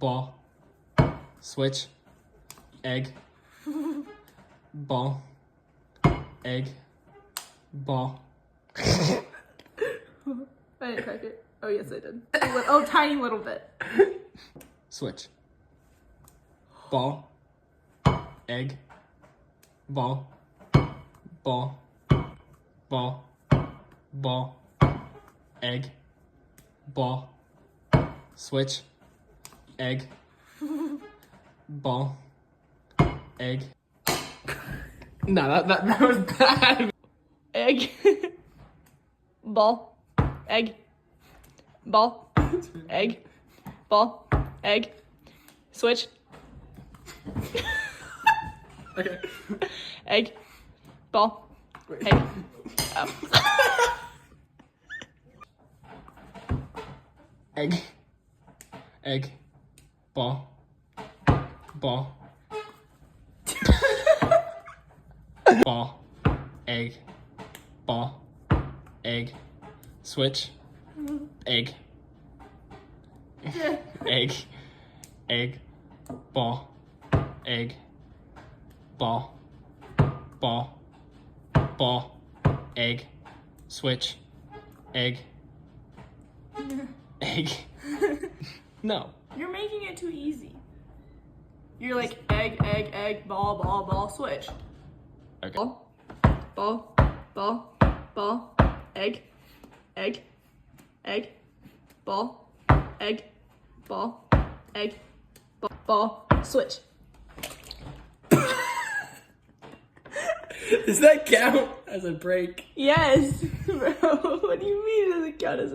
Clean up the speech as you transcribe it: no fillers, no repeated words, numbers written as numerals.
ball, switch, egg, ball, egg, ball. I didn't crack it. Oh, yes, I did. Oh, tiny little bit. Switch. Ball, egg, ball, ball, ball, ball, egg, ball, switch, egg, ball, egg. No, that was bad. Egg. Ball. Egg. Ball. Egg. Ball. Egg. Switch. Okay. Egg. Ball. Egg. Oh. Egg, egg, ball, ball, ball, egg, ball, egg, switch, egg, egg, egg, ball, egg, ball, ball, ball, egg, switch, egg, egg. No. You're making it too easy. You're like egg, egg, egg, ball, ball, ball, switch. Okay. Ball, ball, ball, ball, egg, egg, egg, ball, egg, ball, egg, ball, switch. Does that count as a break? Yes, bro. What do you mean it doesn't count as a